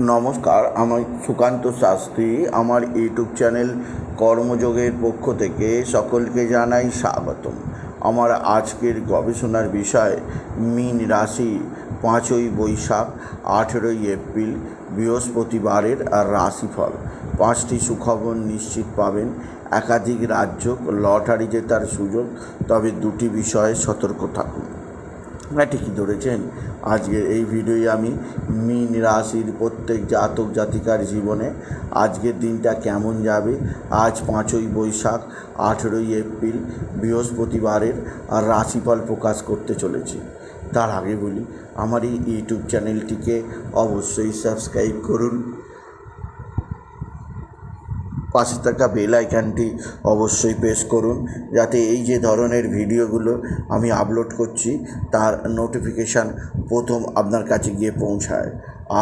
নমস্কার, আমি সুকান্ত শাস্ত্রী। আমার ইউটিউব চ্যানেল কর্মযোগের পক্ষ থেকে সকলকে জানাই স্বাগতম। আমার আজকের গবেষণার বিষয় মীন রাশি 5ই বৈশাখ 18ই এপ্রিল বৃহস্পতিবারের রাশিফল। 5টি সুখবর নিশ্চিত পাবেন, একাধিক রাজ্য লটারি জেতার সুযোগ, তবে 2টি বিষয়ে সতর্ক থাকুন। ঠিকই ধরেছেন। আজকের এই ভিডিওয়ে আমি মীন রাশির প্রত্যেক জাতক জাতিকার জীবনে আজকের দিনটা কেমন যাবে, আজ 5ই বৈশাখ 18ই এপ্রিল বৃহস্পতিবারের রাশিফল প্রকাশ করতে চলেছি। তার আগে বলি, আমার এই ইউটিউব চ্যানেলটিকে অবশ্যই সাবস্ক্রাইব করুন, পাশে থাকা বেল আইকনটি অবশ্যই প্রেস করুন, যাতে এই যে ধরনের ভিডিওগুলো আমি আপলোড করছি তার নোটিফিকেশান প্রথম আপনার কাছে গিয়ে পৌঁছায়।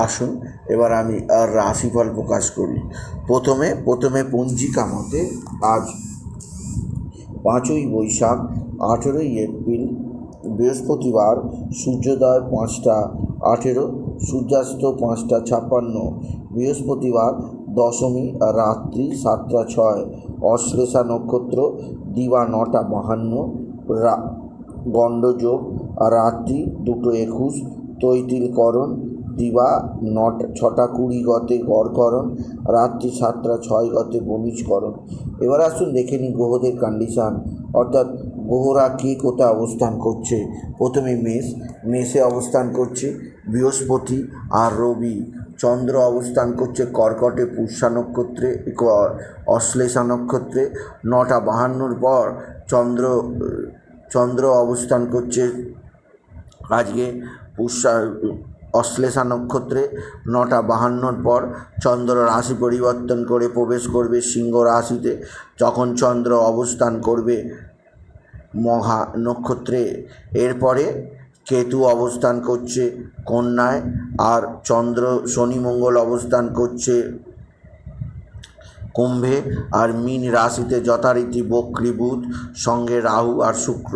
আসুন এবার আমি রাশিফল প্রকাশ করি। প্রথমে পঞ্জিকা মতে আজ 5ই বৈশাখ 18ই এপ্রিল বৃহস্পতিবার, সূর্যোদয় 5টা 18, সূর্যাস্ত 5টা 56, বৃহস্পতিবার, দশমী রাত্রি 7টা 6, অশ্লেষা নক্ষত্র দিবা 9টা 52, গণ্ডযোগ রাত্রি 2টো 21, তৈতিলকরণ দিবা 6টা 20 গতে গড়করণ, রাত্রি 7টা 6 গতে বণিজকরণ। এবার আসুন দেখে নিই গ্রহদের কন্ডিশান, অর্থাৎ গ্রহরা কে কোথায় অবস্থান করছে। প্রথমে মেষে অবস্থান করছে বৃহস্পতি আর রবি। চন্দ্র অবস্থান করছে কর্কটে পুষ্যা নক্ষত্রে, অশ্লেষা নক্ষত্রে। 9টা 52 পর চন্দ্র অবস্থান করছে আজকে অশ্লেষা নক্ষত্রে। 9টা 52 পর চন্দ্র রাশি পরিবর্তন করে প্রবেশ করবে সিংহ রাশিতে। যখন চন্দ্র অবস্থান করবে মঘা নক্ষত্রে, এরপরে কেতু অবস্থান করছে কন্যায়, আর শনি মঙ্গল অবস্থান করছে কুম্ভে, আর মীন রাশিতে যথারীতি বক্রী বুধ, সঙ্গে রাহু আর শুক্র।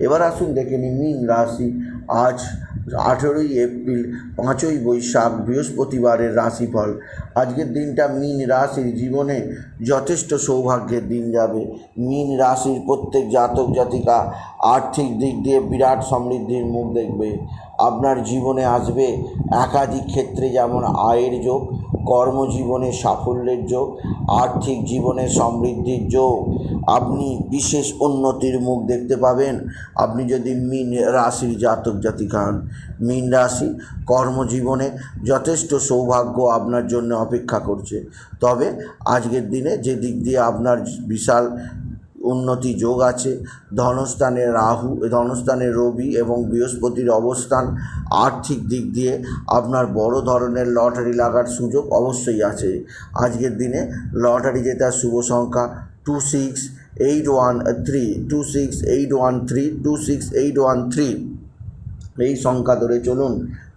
এবার আসুন দেখে নিই মীন রাশি আজ 18ই এপ্রিল 5ই বৈশাখ বৃহস্পতিবারের রাশিফল। আজকের দিনটা মীন রাশির জীবনে যথেষ্ট সৌভাগ্যের দিন যাবে। মীন রাশির প্রত্যেক জাতক জাতিকা আর্থিক দিক দিয়ে বিরাট সমৃদ্ধির মুখ দেখবে। আপনার জীবনে আসবে একাধিক ক্ষেত্রে, যেমন আয়ের যোগ, কর্মজীবনে সাফল্যের যোগ, আর্থিক জীবনে সমৃদ্ধির যোগ। আপনি বিশেষ উন্নতির মুখ দেখতে পাবেন আপনি যদি মীন রাশির জাতক জাতিকা হন। মীন রাশি কর্মজীবনে যথেষ্ট সৌভাগ্য আপনার জন্য অপেক্ষা করছে। তবে আজকের দিনে যে দিক দিয়ে আপনার বিশাল উন্নতি যোগ আছে, ধনস্থানে রবি এবং বৃহস্পতির অবস্থান, আর্থিক দিক দিয়ে আপনার বড় ধরনের লটারি লাগার সুযোগ অবশ্যই আছে। আজকের দিনে লটারি জেতার শুভ সংখ্যা 26813, 26813, 26813। এই সংখ্যা ধরে চলুন,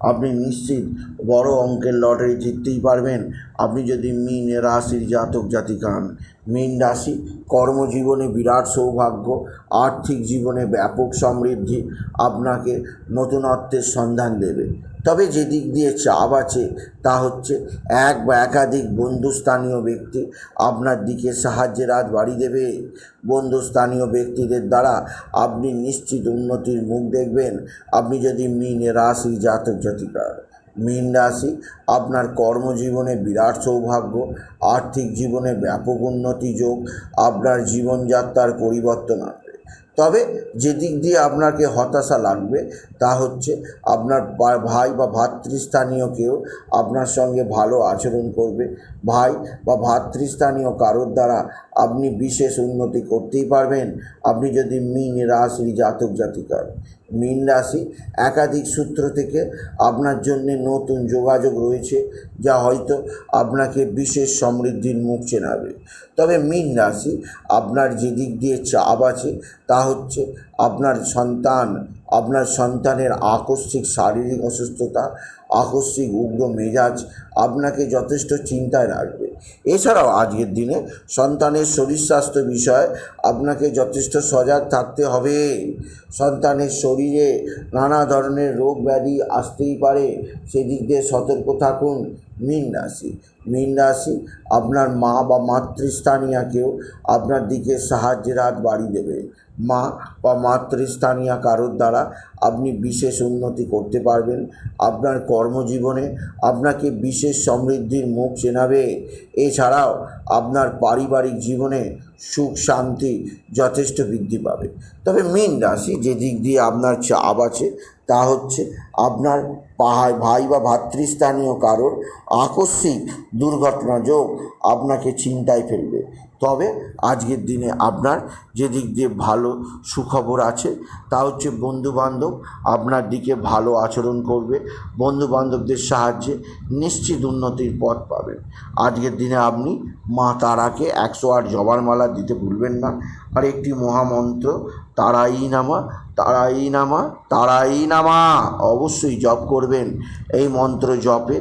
আপনি নিশ্চিত বড় অঙ্কের লটারি জিততেই পারবেন আপনি যদি মীন রাশির জাতক জাতিকা হন। মীন রাশি কর্মজীবনে বিরাট সৌভাগ্য, আর্থিক জীবনে ব্যাপক সমৃদ্ধি আপনাকে নতুনত্বের সন্ধান দেবে। তবে যে দিক দিয়ে চাপ আছে তা হচ্ছে এক বা একাধিক বন্ধুস্থানীয় ব্যক্তি আপনার দিকে সাহায্যের হাত বাড়িয়ে দেবে। বন্ধুস্থানীয় ব্যক্তিদের দ্বারা আপনি নিশ্চিত উন্নতির মুখ দেখবেন আপনি যদি মীন রাশি জাতক জাতিকা। মীন রাশি আপনার কর্মজীবনে বিরাট সৌভাগ্য, আর্থিক জীবনে ব্যাপক উন্নতি যোগ, আপনার জীবনযাত্রার পরিবর্তন আনবে। তবে যে দিক দিয়ে আপনাকে হতাশা লাগবে তা হচ্ছে আপনার ভাই বা ভাতৃস্থানীয় কেউ আপনার সঙ্গে ভালো আচরণ করবে। ভাই বা ভাতৃস্থানীয় কারোর দ্বারা আপনি বিশেষ উন্নতি করতেই পারবেন আপনি যদি মীন রাশির জাতক জাতিকা। মীন রাশি একাধিক সূত্র থেকে আপনার জন্যে নতুন যোগাযোগ রয়েছে, যা হয়তো আপনাকে বিশেষ সমৃদ্ধির মুখ চেনাবে। তবে মীন রাশি আপনার যে দিক দিয়ে চাপ আছে তা হচ্ছে আপনার সন্তানের আকস্মিক শারীরিক অসুস্থতা, আকস্মিক উগ্র মেজাজ আপনাকে যথেষ্ট চিন্তায় রাখবে। এছাড়াও আজকের দিনে সন্তানের শরীর স্বাস্থ্য বিষয়ে আপনাকে যথেষ্ট সজাগ থাকতে হবে। সন্তানের শরীরে নানা ধরনের রোগ ব্যাধি আসতেই পারে, সেদিক দিয়ে সতর্ক থাকুন। মীন রাশি আপনার মা বা মাতৃস্থানীয়াকেও আপনার দিকে সাহায্যের হাত বাড়িয়ে দেবে। মা বা মাতৃস্থানীয়া কারোর দ্বারা আপনি বিশেষ উন্নতি করতে পারবেন। আপনার কর্মজীবনে আপনাকে বিশেষ সমৃদ্ধির মুখ চেনাবে। এছাড়াও আপনার পারিবারিক জীবনে সুখ শান্তি যথেষ্ট বৃদ্ধি পাবে। তবে মীন রাশি যে দিক দিয়ে আপনার চাপ আছে তা হচ্ছে আপনার ভাই বা ভাতৃস্থানীয় কারোর আকস্মিক দুর্ঘটনা যোগ আপনাকে চিন্তায় ফেলবে। তবে আজকের দিনে আপনার যে দিক দিয়ে ভালো সুখবর আছে তা হচ্ছে বন্ধুবান্ধব আপনার দিকে ভালো আচরণ করবে। বন্ধুবান্ধবদের সাহায্যে নিশ্চিত উন্নতির পথ পাবেন। আজকের দিনে আপনি মা তারাকে 108 জবার মালা দিতে ভুলবেন না। আর একটি মহামন্ত্র তারাই নামা তারাই নামা তারাই নামা অবশ্যই জপ করবেন। এই মন্ত্র জপে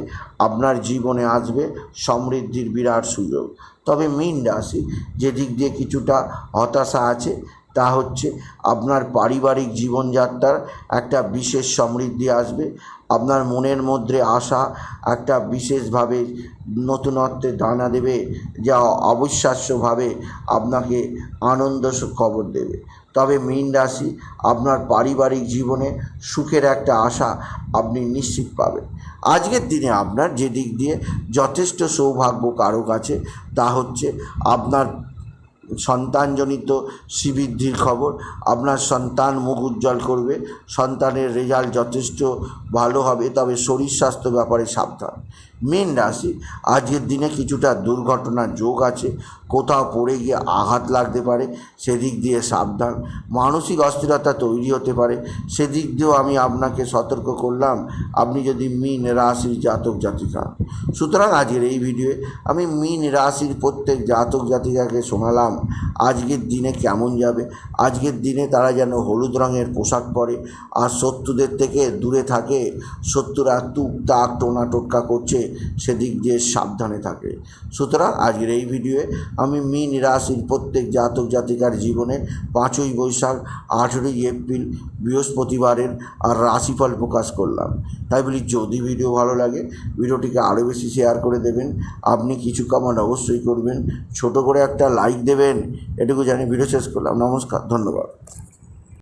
আপনার জীবনে আসবে সমৃদ্ধির বিরাট সুযোগ। তবে মীন রাশি যে দিক দিয়ে কিছুটা হতাশা আছে তা হচ্ছে আপনার পারিবারিক জীবনযাত্রার একটা বিশেষ সমৃদ্ধি আসবে। আপনার মনের মধ্যে আসা একটা বিশেষভাবে নতুনত্বের দানা দেবে, যা অবিশ্বাস্যভাবে আপনাকে আনন্দ খবর দেবে। তবে মীন রাশি আপনার পারিবারিক জীবনে সুখের একটা আশা আপনি নিশ্চিত পাবেন। আজকের দিনে আপনার যে দিক দিয়ে যথেষ্ট সৌভাগ্য কারক আছে তা হচ্ছে আপনার সন্তানজনিত শ্রীবৃদ্ধির খবর। আপনার সন্তান মুখ উজ্জ্বল করবে, সন্তানের রেজাল্ট যথেষ্ট ভালো হবে। তবে শরীর স্বাস্থ্য ব্যাপারে সাবধান। মীন রাশি আজকের দিনে কিছুটা দুর্ঘটনার যোগ আছে, কোথাও পড়ে গিয়ে আঘাত লাগতে পারে, সেদিক দিয়ে সাবধান। মানসিক অস্থিরতা তৈরি হতে পারে, সেদিক দিয়েও আমি আপনাকে সতর্ক করলাম আপনি যদি মীন রাশির জাতক জাতিকা। সুতরাং আজকের এই ভিডিওয়ে আমি মীন রাশির প্রত্যেক জাতক জাতিকাকে শোনালাম আজকের দিনে কেমন যাবে। আজকের দিনে তারা যেন হলুদ রঙের পোশাক পরে আর শত্রুদের থেকে দূরে থাকে। শত্রুরা তুক তাক টোনা টোটকা করছে, সেদিক দিয়ে সাবধানে থাকে। সুতরাং আজকের এই ভিডিওয়ে আমি মীন রাশির প্রত্যেক জাতক জাতিকার জীবনে 5ই বৈশাখ 18ই এপ্রিল বৃহস্পতিবারের আর রাশিফল প্রকাশ করলাম। তাই বলি যদি ভিডিও ভালো লাগে ভিডিওটিকে আরও বেশি শেয়ার করে দেবেন। আপনি কিছু কমেন্ট অবশ্যই করবেন, ছোট করে একটা লাইক দেবেন। এটুকু জানি ভিডিও শেষ করলাম। নমস্কার, ধন্যবাদ।